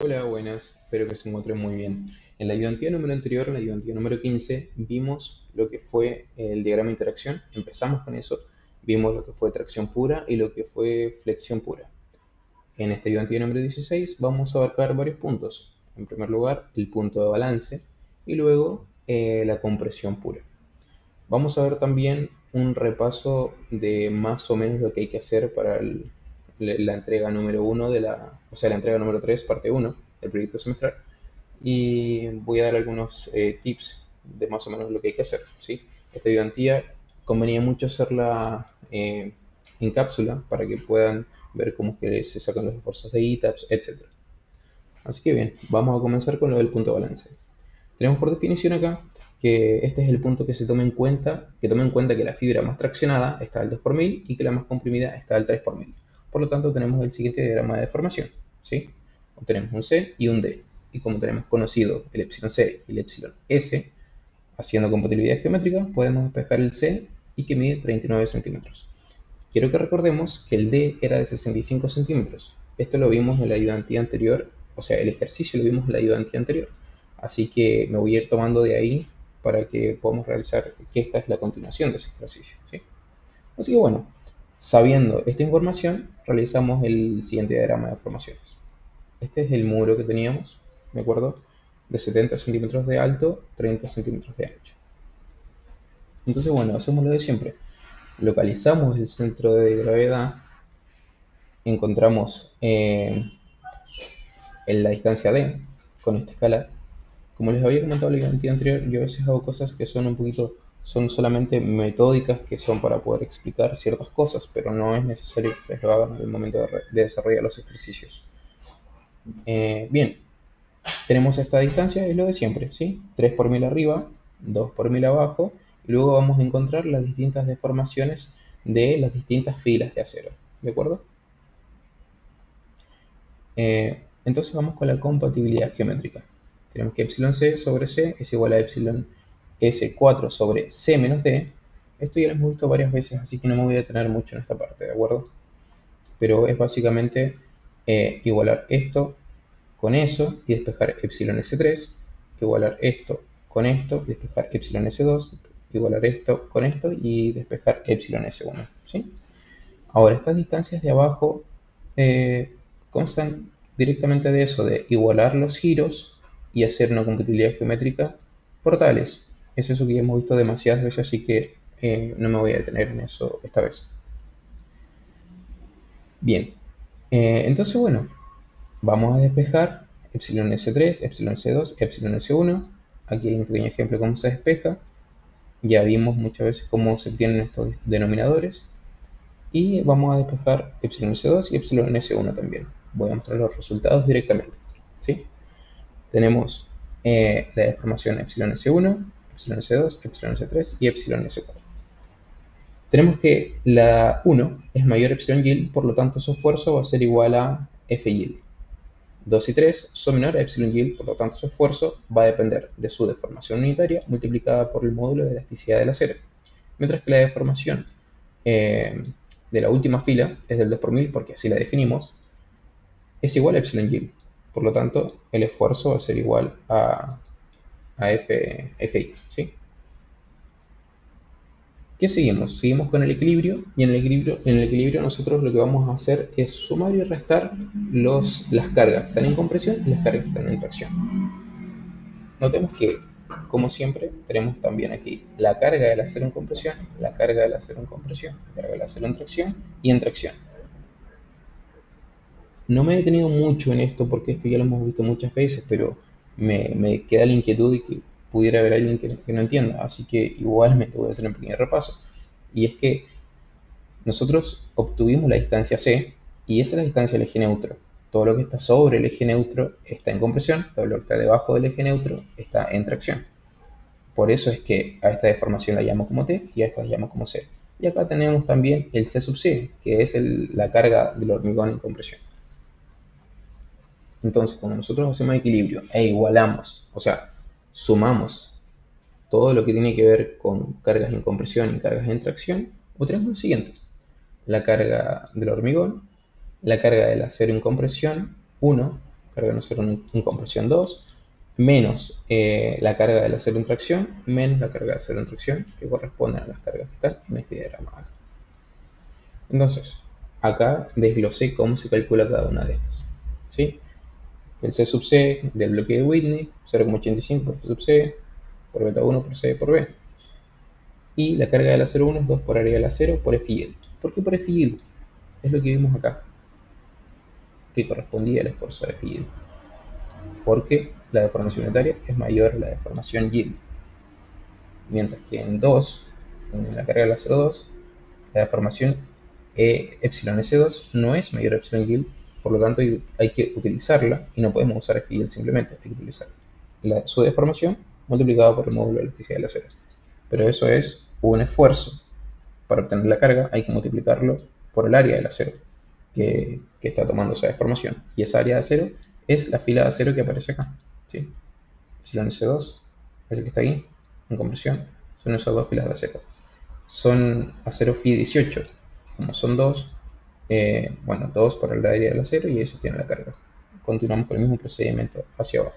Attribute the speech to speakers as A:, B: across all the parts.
A: Hola, buenas, espero que se encuentren muy bien. En la ayudantía número anterior, en la ayudantía número 15, vimos lo que fue el diagrama de interacción. Empezamos con eso, vimos lo que fue tracción pura y lo que fue flexión pura. En esta ayudantía número 16 vamos a abarcar varios puntos. En primer lugar, el punto de balance y luego la compresión pura. Vamos a ver también un repaso de más o menos lo que hay que hacer para la entrega número uno la entrega número 3 parte uno del proyecto semestral. Y voy a dar algunos tips de más o menos lo que hay que hacer, ¿sí? Esta ayudantía convenía mucho hacerla en cápsula para que puedan ver cómo que se sacan los esfuerzos de ITAPS, etc. Así que bien, vamos a comenzar con lo del punto de balance. Tenemos por definición acá que este es el punto que se toma en cuenta, que la fibra más traccionada está al 2 por 1000 y que la más comprimida está al 3 por 1000. Por lo tanto, tenemos el siguiente diagrama de deformación, ¿sí? Obtenemos un C y un D. Y como tenemos conocido el epsilon C y el epsilon S, haciendo compatibilidad geométrica, podemos despejar el C y que mide 39 centímetros. Quiero que recordemos que el D era de 65 centímetros. Esto lo vimos en la ayudantía anterior, o sea, el ejercicio lo vimos en la ayudantía anterior. Así que me voy a ir tomando de ahí para que podamos realizar que esta es la continuación de ese ejercicio, ¿sí? Así que bueno, sabiendo esta información, realizamos el siguiente diagrama de formaciones. Este es el muro que teníamos, ¿de acuerdo? De 70 centímetros de alto, 30 centímetros de ancho. Entonces, bueno, hacemos lo de siempre. Localizamos el centro de gravedad, encontramos en la distancia D con esta escala. Como les había comentado en la video anterior, yo a veces hago cosas que son un poquito, son solamente metódicas que son para poder explicar ciertas cosas, pero no es necesario que ustedes lo hagan en el momento de desarrollar los ejercicios. Bien, tenemos esta distancia, es lo de siempre, ¿sí? 3 por 1000 arriba, 2 por 1000 abajo, y luego vamos a encontrar las distintas deformaciones de las distintas filas de acero, ¿de acuerdo? Entonces vamos con la compatibilidad geométrica. Tenemos que epsilon c sobre c es igual a epsilon s4 sobre c menos d. Esto ya lo hemos visto varias veces, así que no me voy a detener mucho en esta parte, ¿de acuerdo? Pero es básicamente igualar esto con eso y despejar epsilon s3, igualar esto con esto y despejar epsilon s2, igualar esto con esto y despejar epsilon s1, ¿sí? Ahora, estas distancias de abajo constan directamente de eso, de igualar los giros y hacer una compatibilidad geométrica por tales. Es eso que ya hemos visto demasiadas veces, así que no me voy a detener en eso esta vez. Bien, entonces bueno, vamos a despejar epsilon s3, epsilon s2, epsilon s1. Aquí hay un pequeño ejemplo de cómo se despeja. Ya vimos muchas veces cómo se obtienen estos denominadores. Y vamos a despejar epsilon s2 y epsilon s1 también. Voy a mostrar los resultados directamente, ¿sí? Tenemos la deformación epsilon s1, epsilon s2, epsilon s3 y epsilon s4. Tenemos que la 1 es mayor a epsilon yield, por lo tanto su esfuerzo va a ser igual a f yield. 2 y 3 son menores a epsilon yield, por lo tanto su esfuerzo va a depender de su deformación unitaria multiplicada por el módulo de elasticidad del acero. Mientras que la deformación eh, de la última fila es del 2 por 1000 porque así la definimos, es igual a epsilon yield. Por lo tanto, el esfuerzo va a ser igual a Fi, ¿sí? ¿Qué seguimos? Seguimos con el equilibrio y en el equilibrio nosotros lo que vamos a hacer es sumar y restar las cargas que están en compresión y las cargas que están en tracción. Notemos que, como siempre, tenemos también aquí la carga del acero en compresión, la carga del acero en compresión, la carga del acero en tracción y en tracción. No me he detenido mucho en esto porque esto ya lo hemos visto muchas veces, pero me queda la inquietud de que pudiera haber alguien que no entienda, así que igualmente voy a hacer un pequeño repaso. Y es que nosotros obtuvimos la distancia C y esa es la distancia del eje neutro. Todo lo que está sobre el eje neutro está en compresión, todo lo que está debajo del eje neutro está en tracción. Por eso es que a esta deformación la llamo como T y a esta la llamo como C. Y acá tenemos también el C sub C, que es la carga del hormigón en compresión. Entonces, cuando nosotros hacemos equilibrio e igualamos, o sea, sumamos todo lo que tiene que ver con cargas en compresión y cargas en tracción, obtenemos lo siguiente: la carga del hormigón, la carga del acero en compresión, 1, carga en acero en compresión 2, menos la carga del acero en tracción, menos la carga de acero en tracción, que corresponden a las cargas que están en este diagrama acá. Entonces, acá desglosé cómo se calcula cada una de estas. ¿Sí? El C sub C del bloque de Whitney, 0,85 por F sub C, por beta 1 por C por B. Y la carga del acero 1 es 2 por área del acero por F yield. ¿Por qué por F yield? Es lo que vimos acá, que correspondía al esfuerzo de F yield. Porque la deformación unitaria es mayor a la deformación yield. Mientras que en 2, en la carga del acero 2, la deformación epsilon S2 no es mayor a epsilon yield, por lo tanto hay que utilizarla y no podemos usar F yield simplemente, hay que utilizar su deformación multiplicado por el módulo de elasticidad del acero. Pero eso es un esfuerzo. Para obtener la carga hay que multiplicarlo por el área del acero que está tomando esa deformación. Y esa área de acero es la fila de acero que aparece acá. ¿Sí? Epsilon S2 es el que está aquí, en compresión, son esas dos filas de acero. Son acero Fi 18, como son dos, bueno, 2 para el área del acero y eso tiene la carga. Continuamos con el mismo procedimiento hacia abajo.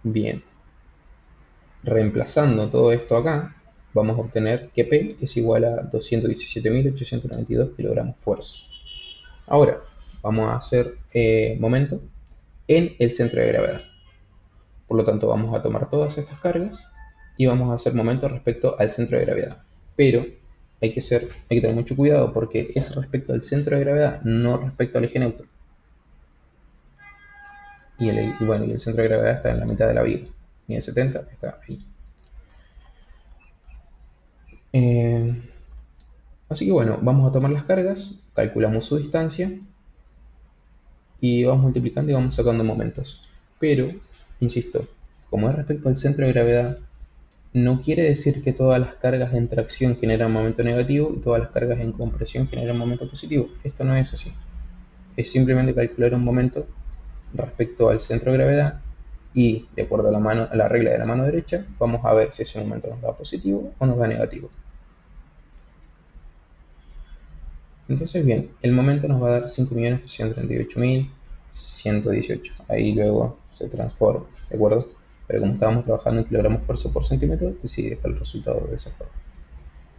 A: Bien, reemplazando todo esto acá, vamos a obtener que P es igual a 217.892 kilogramos fuerza. Ahora, vamos a hacer momento en el centro de gravedad. Por lo tanto, vamos a tomar todas estas cargas y vamos a hacer momento respecto al centro de gravedad. Pero hay que tener mucho cuidado porque es respecto al centro de gravedad, no respecto al eje neutro. Y el centro de gravedad está en la mitad de la viga. Y el 70 está ahí. Así que bueno, vamos a tomar las cargas, calculamos su distancia y vamos multiplicando y vamos sacando momentos. Pero, insisto, como es respecto al centro de gravedad, no quiere decir que todas las cargas en tracción generan momento negativo y todas las cargas en compresión generan momento positivo. Esto no es así. Es simplemente calcular un momento respecto al centro de gravedad y, de acuerdo a la regla de la mano derecha, vamos a ver si ese momento nos da positivo o nos da negativo. Entonces, bien, el momento nos va a dar 5.338.118. Ahí luego se transforma, ¿de acuerdo? Pero como estábamos trabajando en kilogramos fuerza por centímetro, decidí dejar el resultado de esa forma.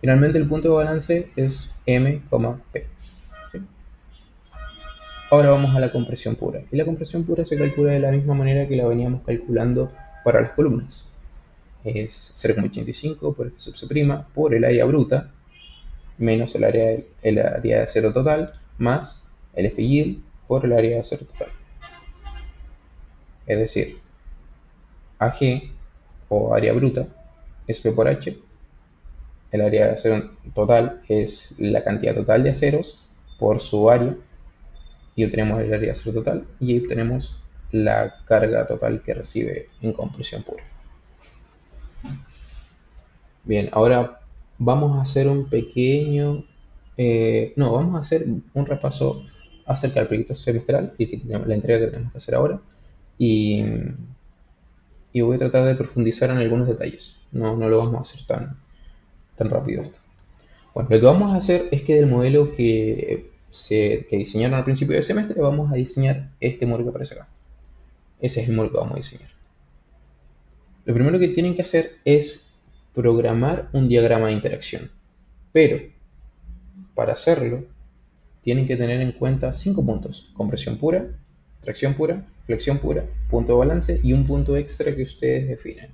A: Finalmente, el punto de balance es m, p. ¿Sí? Ahora vamos a la compresión pura. Y la compresión pura se calcula de la misma manera que la veníamos calculando para las columnas. Es 0,85 por F sub C' por el área bruta, menos el área de acero total, más el F yield por el área de acero total. Es decir, AG, o área bruta, es P por H. El área de acero total es la cantidad total de aceros por su área. Y obtenemos el área de acero total. Y ahí obtenemos la carga total que recibe en compresión pura. Bien, ahora vamos a hacer un pequeño... vamos a hacer un repaso acerca del proyecto semestral y la entrega que tenemos que hacer ahora. Y voy a tratar de profundizar en algunos detalles. No lo vamos a hacer tan rápido esto. Bueno, lo que vamos a hacer es que del modelo que diseñaron al principio del semestre vamos a diseñar este modelo que aparece acá. Ese es el modelo que vamos a diseñar. Lo primero que tienen que hacer es programar un diagrama de interacción. Pero, para hacerlo, tienen que tener en cuenta 5 puntos: compresión pura, tracción pura, flexión pura, punto de balance y un punto extra que ustedes definen.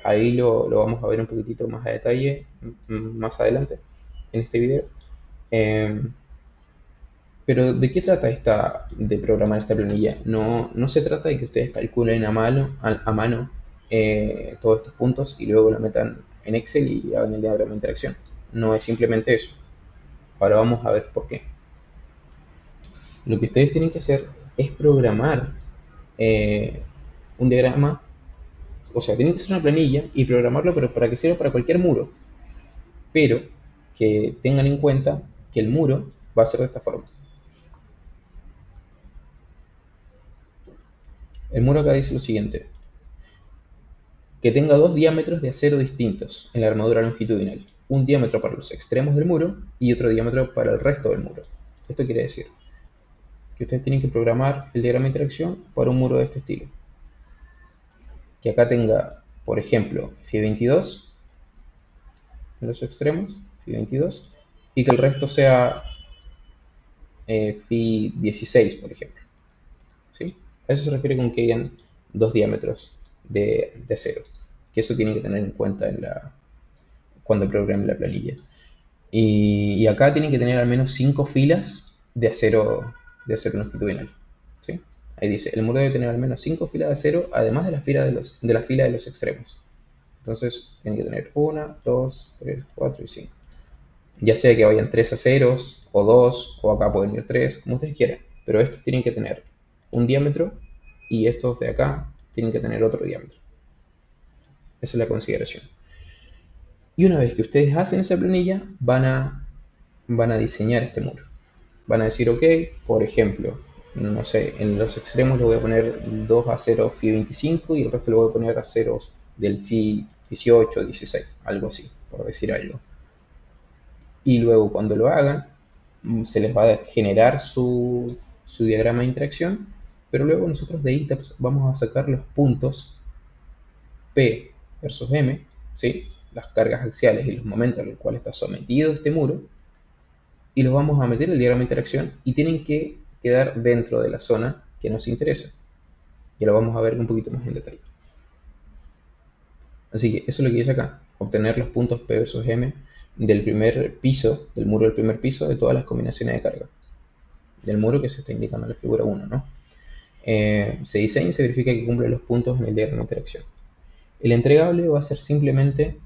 A: Ahí lo vamos a ver un poquitito más a detalle más adelante en este video. Pero ¿de qué trata de programar esta planilla? No se trata de que ustedes calculen a mano todos estos puntos y luego lo metan en Excel y hagan el diagrama de interacción. No es simplemente eso. Ahora vamos a ver por qué. Lo que ustedes tienen que hacer es programar un diagrama, o sea, tienen que hacer una planilla y programarlo, pero para que sirva para cualquier muro. Pero que tengan en cuenta que el muro va a ser de esta forma. El muro acá dice lo siguiente: que tenga 2 diámetros de acero distintos en la armadura longitudinal. Un diámetro para los extremos del muro y otro diámetro para el resto del muro. Esto quiere decir que ustedes tienen que programar el diagrama de interacción para un muro de este estilo. Que acá tenga, por ejemplo, phi 22 en los extremos, phi 22, y que el resto sea phi 16, por ejemplo. ¿Sí? A eso se refiere con que hayan dos diámetros de acero. Que eso tienen que tener en cuenta cuando programen la planilla. Y acá tienen que tener al menos 5 filas de acero longitudinal. ¿Sí? Ahí dice, el muro debe tener al menos 5 filas de acero, además de la fila de los extremos. Entonces tienen que tener 1, 2, 3, 4 y 5. Ya sea que vayan 3 aceros, o 2, o acá pueden ir 3, como ustedes quieran. Pero estos tienen que tener un diámetro y estos de acá tienen que tener otro diámetro. Esa es la consideración. Y una vez que ustedes hacen esa planilla, van a diseñar este muro. Van a decir, ok, por ejemplo, no sé, en los extremos le voy a poner 2 aceros phi 25 y el resto le voy a poner aceros del phi 18, 16, algo así, por decir algo. Y luego cuando lo hagan, se les va a generar su diagrama de interacción, pero luego nosotros de ITAPS vamos a sacar los puntos P versus M, ¿sí? Las cargas axiales y los momentos a los cuales está sometido este muro, y los vamos a meter en el diagrama de interacción y tienen que quedar dentro de la zona que nos interesa. Y lo vamos a ver un poquito más en detalle. Así que eso es lo que dice acá, obtener los puntos P versus M del primer piso, del muro del primer piso de todas las combinaciones de carga. Del muro que se está indicando en la figura 1, ¿no? Se diseña y se verifica que cumple los puntos en el diagrama de interacción. El entregable va a ser simplemente,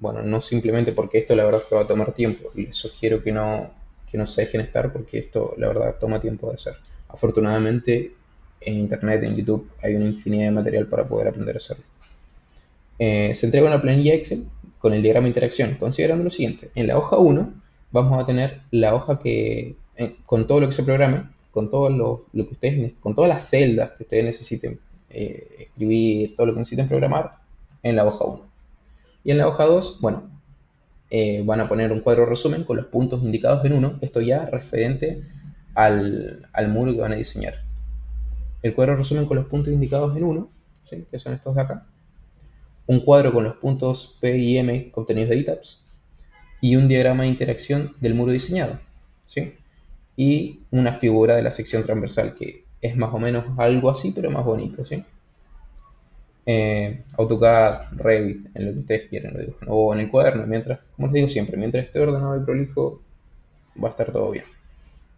A: bueno, no simplemente porque esto la verdad es que va a tomar tiempo y les sugiero que no se dejen estar porque esto la verdad toma tiempo de hacer. Afortunadamente en internet, en YouTube, hay una infinidad de material para poder aprender a hacerlo. Se entrega una planilla Excel con el diagrama de interacción, considerando lo siguiente. En la hoja 1 vamos a tener la hoja que, con todo lo que se programe, con todo lo que ustedes, con todas las celdas que ustedes necesiten escribir, todo lo que necesiten programar, en la hoja 1. Y en la hoja 2, bueno, van a poner un cuadro resumen con los puntos indicados en 1, esto ya referente al muro que van a diseñar. El cuadro resumen con los puntos indicados en 1, ¿sí? Que son estos de acá. Un cuadro con los puntos P y M obtenidos de ITAPS y un diagrama de interacción del muro diseñado, ¿sí? Y una figura de la sección transversal que es más o menos algo así, pero más bonito, ¿sí? AutoCAD, Revit, en lo que ustedes quieran, lo dibujan, o en el cuaderno, mientras, como les digo siempre, mientras esté ordenado y prolijo, va a estar todo bien.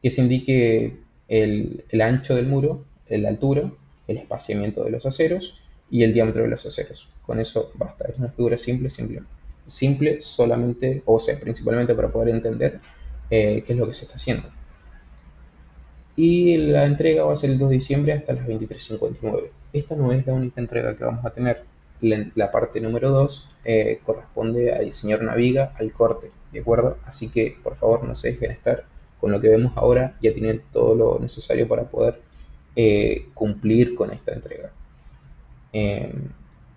A: Que se indique el ancho del muro, la altura, el espaciamiento de los aceros y el diámetro de los aceros. Con eso basta. Es una figura simple solamente, o sea, principalmente para poder entender qué es lo que se está haciendo. Y la entrega va a ser el 2 de diciembre hasta las 23:59. Esta no es la única entrega que vamos a tener. La parte número 2 corresponde a diseñar una viga al corte, ¿de acuerdo? Así que por favor no se dejen estar con lo que vemos ahora, ya tienen todo lo necesario para poder cumplir con esta entrega.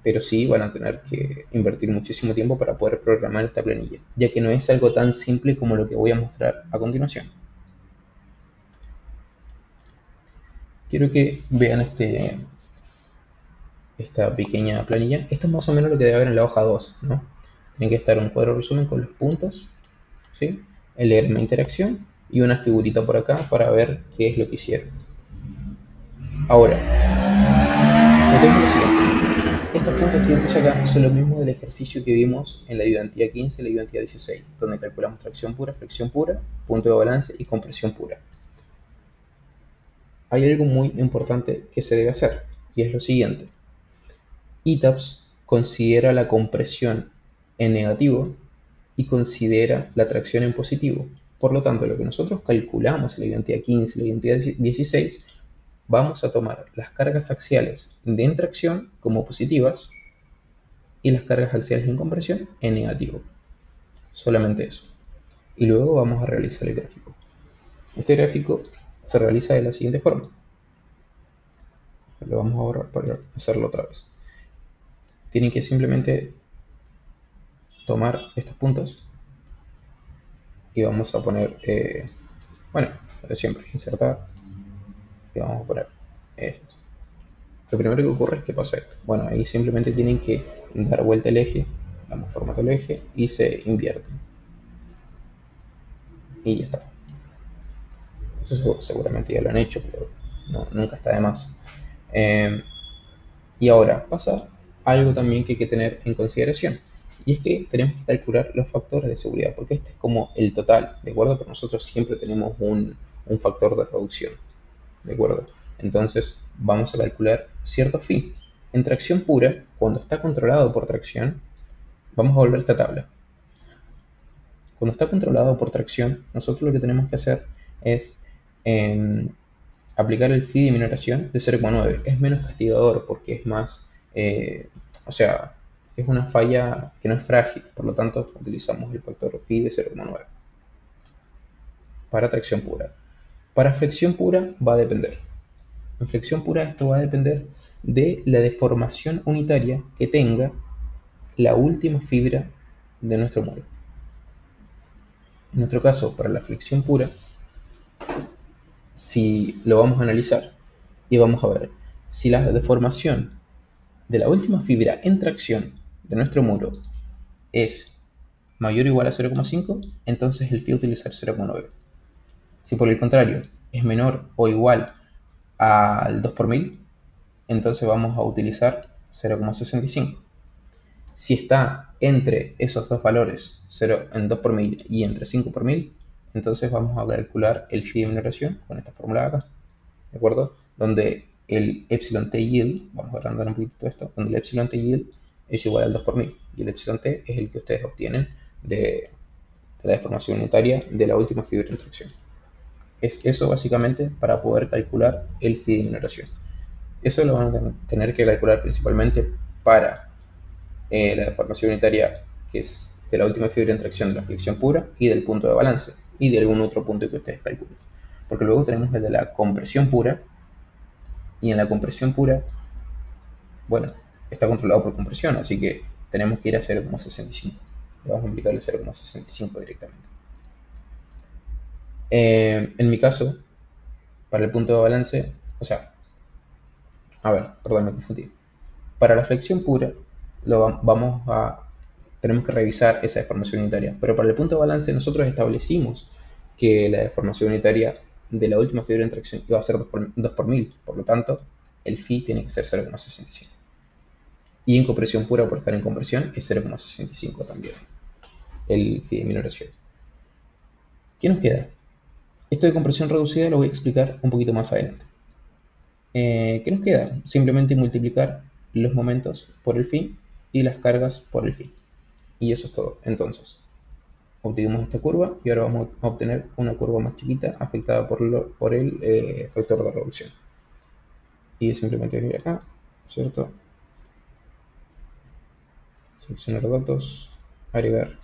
A: Pero sí van a tener que invertir muchísimo tiempo para poder programar esta planilla, ya que no es algo tan simple como lo que voy a mostrar a continuación. Quiero que vean esta pequeña planilla. Esto es más o menos lo que debe haber en la hoja 2, ¿no? Tiene que estar un cuadro resumen con los puntos, ¿sí? El diagrama de interacción y una figurita por acá para ver qué es lo que hicieron. Ahora, notemos lo siguiente. Estos puntos que yo puse acá son los mismos del ejercicio que vimos en la ayudantía 15 y la ayudantía 16, donde calculamos tracción pura, flexión pura, punto de balance y compresión pura. Hay algo muy importante que se debe hacer, y es lo siguiente. ITAPS considera la compresión en negativo y considera la tracción en positivo. Por lo tanto, lo que nosotros calculamos en la ayudantía 15 y la ayudantía 16, vamos a tomar las cargas axiales de tracción como positivas y las cargas axiales en compresión en negativo. Solamente eso. Y luego vamos a realizar el gráfico. Este gráfico se realiza de la siguiente forma. Lo vamos a borrar para hacerlo otra vez. Tienen que simplemente tomar estos puntos y vamos a poner, bueno, de siempre, insertar, y vamos a poner esto. Lo primero que ocurre es que pasa esto. Bueno, ahí simplemente tienen que dar vuelta el eje, damos formato al eje y se invierte. Y ya está. Eso seguramente ya lo han hecho, pero nunca está de más. Y ahora pasa algo también que hay que tener en consideración. Y es que tenemos que calcular los factores de seguridad, porque este es como el total, ¿de acuerdo? Pero nosotros siempre tenemos un factor de reducción, ¿de acuerdo? Entonces vamos a calcular cierto phi. En tracción pura, cuando está controlado por tracción, vamos a volver a esta tabla. Cuando está controlado por tracción, nosotros lo que tenemos que hacer es aplicar el phi de minoración de 0,9. Es menos castigador porque es más, o sea, es una falla que no es frágil, por lo tanto utilizamos el factor phi de 0,9 para tracción pura. Para flexión pura va a depender. En flexión pura esto va a depender de la deformación unitaria que tenga la última fibra de nuestro muro. En nuestro caso, para la flexión pura, si lo vamos a analizar y vamos a ver si la deformación de la última fibra en tracción de nuestro muro es mayor o igual a 0,5, entonces el phi a utilizar 0,9. Si por el contrario es menor o igual al 2 por 1000, entonces vamos a utilizar 0,65. Si está entre esos dos valores, 0 en 2 por 1000 y entre 5 por 1000, entonces vamos a calcular el phi de minoración con esta fórmula de acá, ¿de acuerdo? Donde el epsilon t yield, vamos a agrandar un poquito esto, donde el epsilon t yield es igual al 2 por 1000 y el epsilon t es el que ustedes obtienen de la deformación unitaria de la última fibra de tracción. Es eso básicamente para poder calcular el phi de minoración. Eso lo van a tener que calcular principalmente para la deformación unitaria que es de la última fibra en tracción de la flexión pura y del punto de balance y de algún otro punto que ustedes calculen. Porque luego tenemos el de la compresión pura, y en la compresión pura, bueno, está controlado por compresión, así que tenemos que ir a 0,65. Le vamos a aplicar el 0,65 directamente. En mi caso, para el punto de balance, o sea, a ver, perdón, me confundí. Para la flexión pura, tenemos que revisar esa deformación unitaria, pero para el punto de balance nosotros establecimos que la deformación unitaria de la última fibra de tracción iba a ser 2 por 1000, por lo tanto, el phi tiene que ser 0,65. Y en compresión pura, por estar en compresión, es 0,65 también, el phi de minoración. ¿Qué nos queda? Esto de compresión reducida lo voy a explicar un poquito más adelante. ¿Qué nos queda? Simplemente multiplicar los momentos por el phi y las cargas por el phi. Y eso es todo. Entonces, obtuvimos esta curva y ahora vamos a obtener una curva más chiquita afectada por el factor de reducción. Y simplemente venir acá, ¿cierto? Seleccionar datos, agregar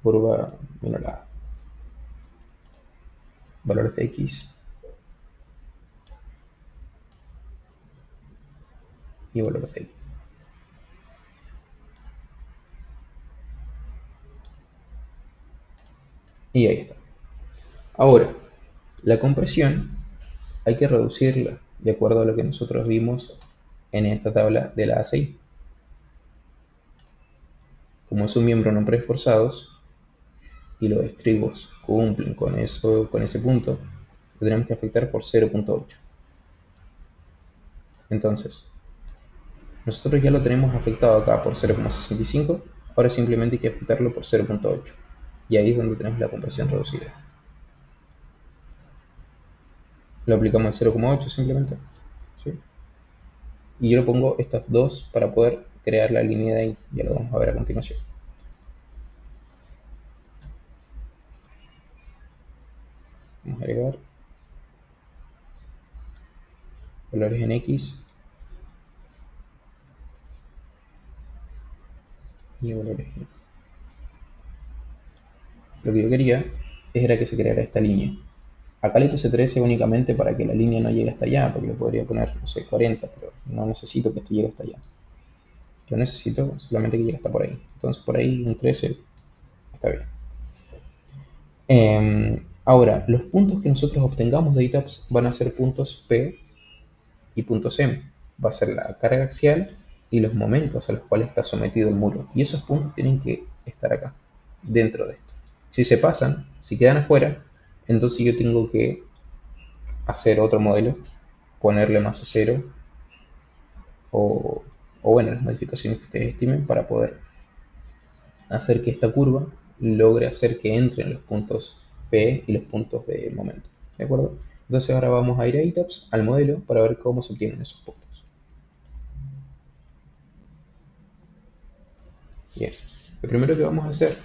A: curva minorada, valores de x y valores de y. Y ahí está. Ahora, la compresión hay que reducirla de acuerdo a lo que nosotros vimos en esta tabla de la ACI. Como es un miembro no preesforzados y los estribos cumplen con ese punto, lo tenemos que afectar por 0,8. Entonces, nosotros ya lo tenemos afectado acá por 0,65, ahora simplemente hay que afectarlo por 0,8. Y ahí es donde tenemos la compresión reducida. Lo aplicamos en 0,8 simplemente, ¿sí? Y yo le pongo estas dos para poder crear la línea de ahí. Ya lo vamos a ver a continuación. Vamos a agregar valores en X y valores en Y. Lo que yo quería era que se creara esta línea. Acá le puse 13 únicamente para que la línea no llegue hasta allá, porque le podría poner, no sé, 40, pero no necesito que esto llegue hasta allá. Yo necesito solamente que llegue hasta por ahí. Entonces por ahí un 13 está bien. Ahora, los puntos que nosotros obtengamos de ITAPS van a ser puntos P y puntos M. Va a ser la carga axial y los momentos a los cuales está sometido el muro. Y esos puntos tienen que estar acá, dentro de esto. Si se pasan, si quedan afuera, entonces yo tengo que hacer otro modelo, ponerle masa cero o, bueno, las modificaciones que ustedes estimen para poder hacer que esta curva logre hacer que entren los puntos P y los puntos de momento. ¿De acuerdo? Entonces ahora vamos a ir a ITAPS, al modelo, para ver cómo se obtienen esos puntos. Bien, lo primero que vamos a hacer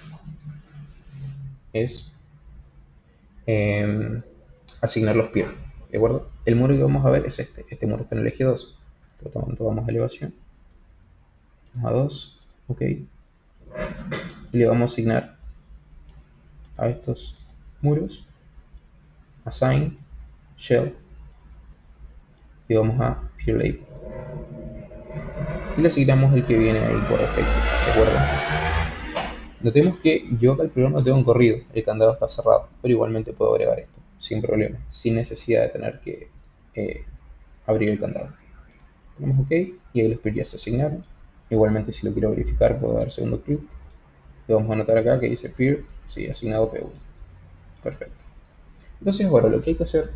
A: es asignar los peer. ¿De acuerdo? El muro que vamos a ver es este. Este muro está en el eje 2. Por lo tanto, vamos a elevación. Vamos a 2. Ok. Y le vamos a asignar a estos muros assign shell y vamos a peer label. Y le asignamos el que viene ahí por defecto. ¿De acuerdo? Notemos que yo acá el programa lo tengo en corrido. El candado está cerrado. Pero igualmente puedo agregar esto. Sin problema. Sin necesidad de tener que abrir el candado. Ponemos OK y ahí los peer ya se asignaron. Igualmente si lo quiero verificar puedo dar segundo clic. Y vamos a anotar acá que dice peer, sí, asignado P1. Perfecto. Entonces ahora lo que hay que hacer,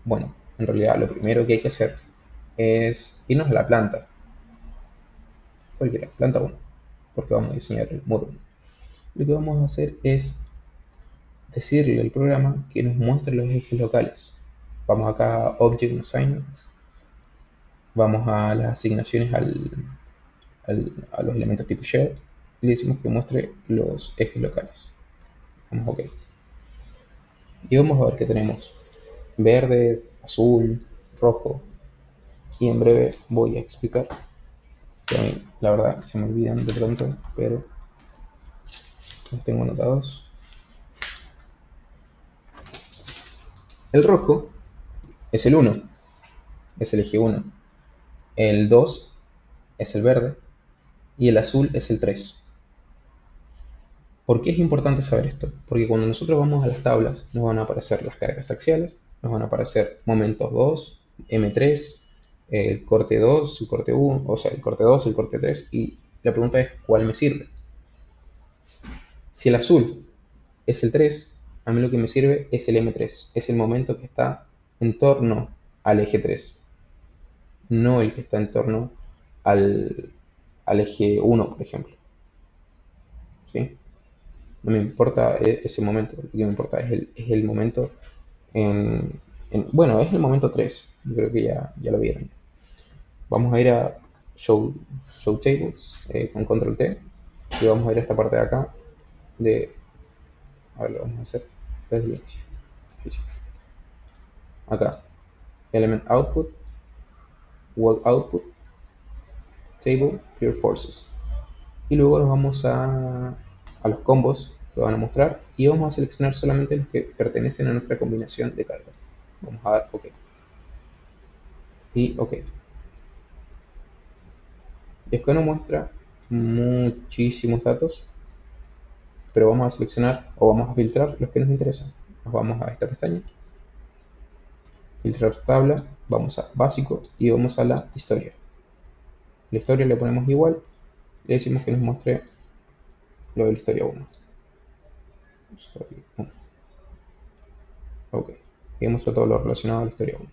A: bueno, en realidad lo primero que hay que hacer es irnos a la planta. Cualquiera, planta 1, porque vamos a diseñar el muro 1. Lo que vamos a hacer es decirle al programa que nos muestre los ejes locales. Vamos acá a Object Assignments. Vamos a las asignaciones a los elementos tipo shell y le decimos que muestre los ejes locales. Vamos OK. Y vamos a ver que tenemos verde, azul, rojo. Y en breve voy a explicar. Que a mí, la verdad, se me olvidan de pronto, pero los tengo anotados. El rojo es el 1, es el eje 1. El 2 es el verde. Y el azul es el 3. ¿Por qué es importante saber esto? Porque cuando nosotros vamos a las tablas, nos van a aparecer las cargas axiales, nos van a aparecer momentos 2, M3, el corte 2, el corte 1, o sea, el corte 2, el corte 3, y la pregunta es, ¿cuál me sirve? Si el azul es el 3, a mí lo que me sirve es el M3, es el momento que está en torno al eje 3, no el que está en torno al eje 1, por ejemplo. ¿Sí? No me importa ese momento, lo que me importa es el momento bueno, es el momento 3, yo creo que ya lo vieron. Vamos a ir a Show Tables con Control T y vamos a ir a esta parte de acá a ver, lo vamos a hacer desde el inicio. Acá, Element Output, World Output, Table, Pure Forces. Y luego nos vamos a los combos que van a mostrar y vamos a seleccionar solamente los que pertenecen a nuestra combinación de cargas. Vamos a dar OK. Y OK. Y acá nos muestra muchísimos datos, pero vamos a seleccionar o vamos a filtrar los que nos interesan. Nos vamos a esta pestaña, filtrar tabla, vamos a básico y vamos a la historia. La historia le ponemos igual, le decimos que nos muestre lo de la historia 1. Historia 1. OK. Y muestra todo lo relacionado a la historia 1.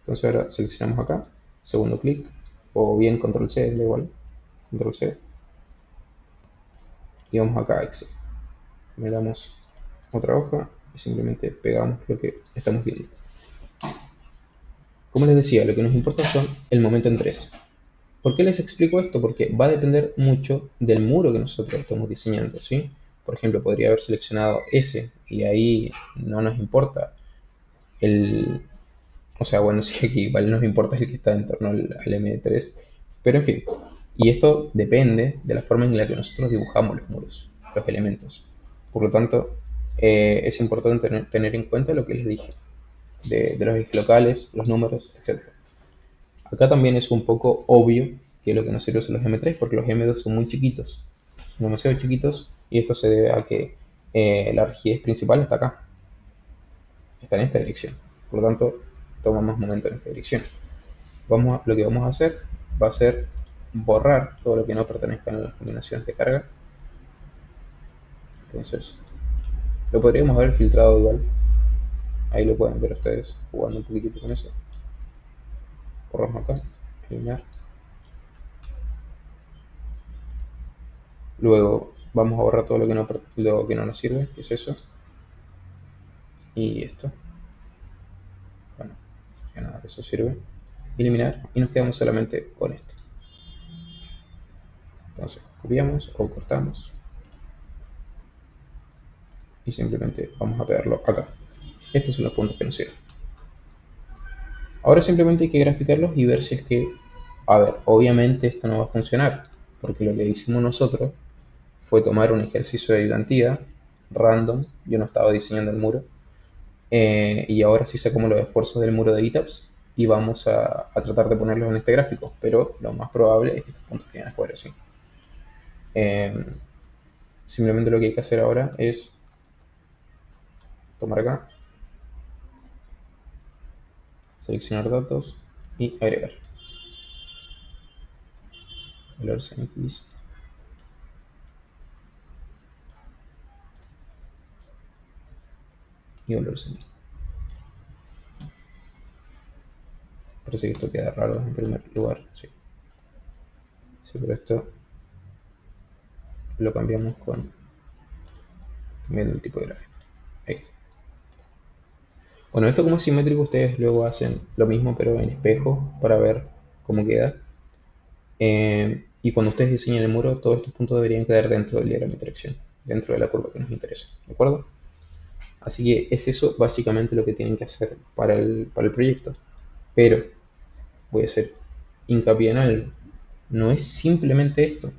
A: Entonces ahora seleccionamos acá, segundo clic, o bien control C, da igual, control C. Y vamos acá a Excel. Le damos otra hoja y simplemente pegamos lo que estamos viendo. Como les decía, lo que nos importa son el momento en 3. ¿Por qué les explico esto? Porque va a depender mucho del muro que nosotros estamos diseñando, ¿sí? Por ejemplo, podría haber seleccionado S y ahí no nos importa o sea, bueno, sí, aquí igual nos importa el que está en torno al M3, pero en fin. Y esto depende de la forma en la que nosotros dibujamos los muros, los elementos. Por lo tanto, es importante tener en cuenta lo que les dije, de los ejes locales, los números, etc. Acá también es un poco obvio que lo que nos sirve son los M3 porque los M2 son muy chiquitos, son demasiado chiquitos y esto se debe a que La rigidez principal está acá, está en esta dirección. Por lo tanto, toma más momento en esta dirección. Lo que vamos a hacer va a ser borrar todo lo que no pertenezca a las combinaciones de carga. Entonces, lo podríamos haber filtrado igual. Ahí lo pueden ver ustedes jugando un poquitito con eso. Borramos acá, eliminar. Luego vamos a borrar todo lo que no nos sirve, que es eso. Y esto. Bueno, ya nada de eso sirve. Eliminar y nos quedamos solamente con esto. Entonces, copiamos o cortamos. Y simplemente vamos a pegarlo acá. Estos son los puntos que nos sirven. Ahora simplemente hay que graficarlos y ver si es que, a ver, obviamente esto no va a funcionar, porque lo que hicimos nosotros fue tomar un ejercicio de ayudantía random, yo no estaba diseñando el muro, y ahora sí sacamos los esfuerzos del muro de GitHubs y vamos a tratar de ponerlos en este gráfico, pero lo más probable es que estos puntos queden afuera, ¿sí? Simplemente lo que hay que hacer ahora es tomar acá, seleccionar datos y agregar. Valores en X. Y valores en Y. Parece que esto queda raro en primer lugar. Sí. Sí, pero esto lo cambiamos con cambiando el tipo de gráfico. Ahí. Bueno, esto como es simétrico, ustedes luego hacen lo mismo pero en espejo para ver cómo queda. Y cuando ustedes diseñen el muro, todos estos puntos deberían quedar dentro del diagrama de interacción, dentro de la curva que nos interesa, ¿de acuerdo? Así que es eso básicamente lo que tienen que hacer para el proyecto. Pero voy a hacer hincapié en algo. No es simplemente esto,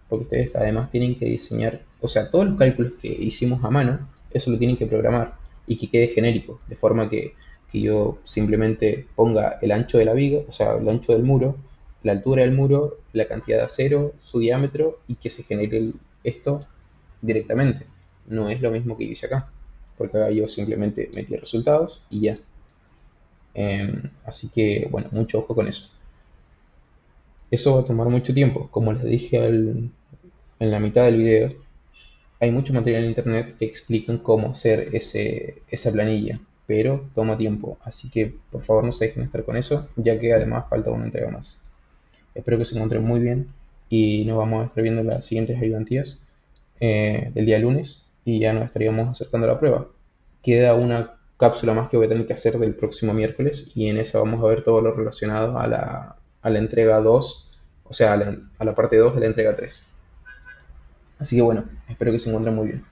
A: porque ustedes además tienen que diseñar, o sea, todos los cálculos que hicimos a mano, eso lo tienen que programar y que quede genérico, de forma que yo simplemente ponga el ancho de la viga, o sea, el ancho del muro, la altura del muro, la cantidad de acero, su diámetro y que se genere esto directamente. No es lo mismo que hice acá, porque acá yo simplemente metí resultados y ya. Así que, bueno, mucho ojo con eso. Eso va a tomar mucho tiempo. Como les dije en la mitad del video, hay mucho material en internet que explican cómo hacer esa planilla, pero toma tiempo. Así que por favor no se dejen estar con eso, ya que además falta una entrega más. Espero que se encuentren muy bien y nos vamos a estar viendo las siguientes ayudantías del día lunes y ya nos estaríamos acercando a la prueba. Queda una cápsula más que voy a tener que hacer del próximo miércoles y en esa vamos a ver todo lo relacionado a la entrega 2, o sea, a la parte 2 de la entrega 3. Así que bueno, espero que se encuentren muy bien.